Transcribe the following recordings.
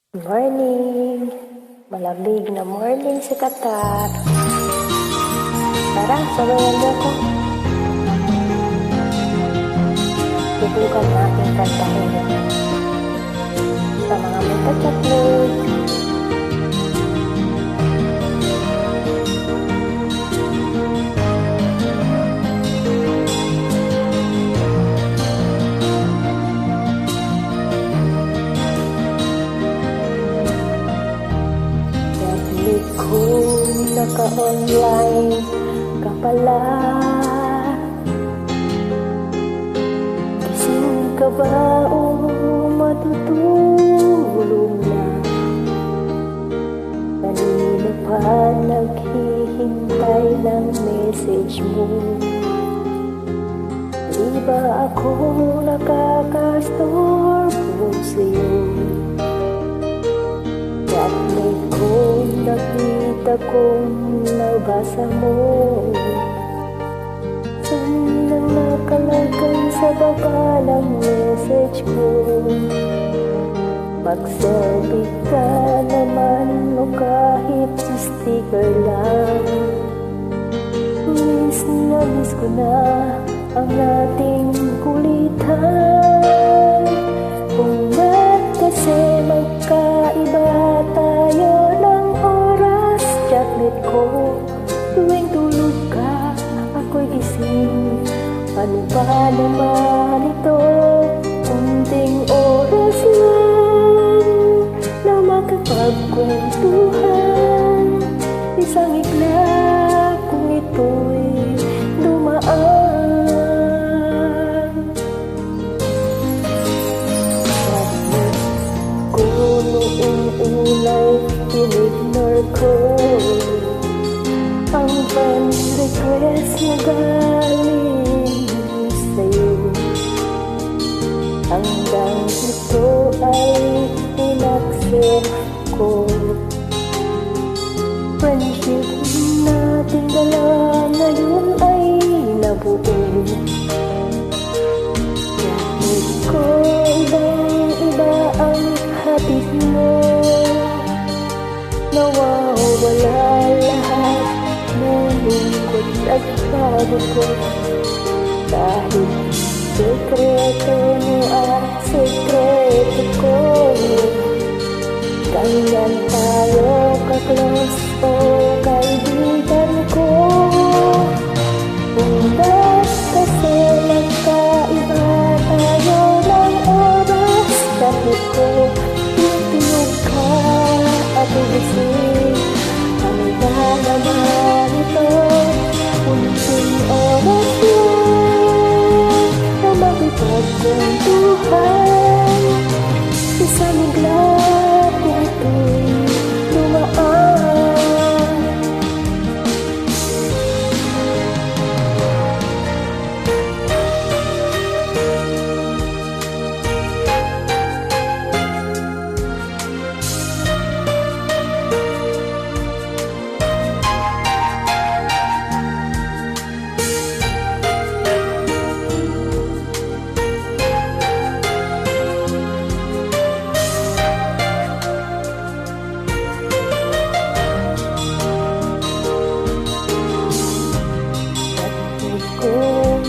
Morning! Malamig na morning sa Qatar. Tara, sabayan mo ko. Tutukan natin kantahin sa mga may chocolate. Kung naka-online ka pala, gising ka ba o matutulog na? Kanina pa naghihintay ng message mo. Di ba ako nakaka-storbo sa'yo? Chocolate kung nakita kong nabasa mo, saan nang nakalagay sa baba ng message ko? Mag-selfie ka naman o kahit sticker lang. Miss na miss ko na ang ating kulitan. Kung ba't kasi magkaiba tayo ng oras, chocolate ko, tuwing tulog ka, ako'y gising. Ano ba naman ito? Kunting oras lang na makapagkwentuhan. Isang iglap kung ito'y dumaan. Noong una'y in-ignore ko ang friend request na galing sa'yo. Hanggang ito ay in-accept ko. Friendship nating dalawa ngayon ay nabuo. Kahit ko ibang-iba ang hatid mo, nawawala lahat ng lungkot at pagod ko. Dahil sekreto mo at sekreto ko, ganyan tayo ka-close o kaibigan ko. Kung ba't kasi nagkaiba tayo ng oras, bakit ko tutulog ka ako gising? Ano ba naman ito? Kunting oras lang na makipagkwentuhan. Isang iglap kung ito'y dumaan.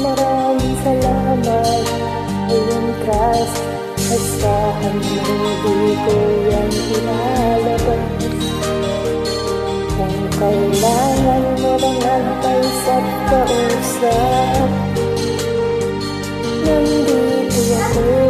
Maraming salamat, iyong trust. Asahan mo, di ko yan ilalabas. Kung kailangan mo ng advice at kausap, nandito ako.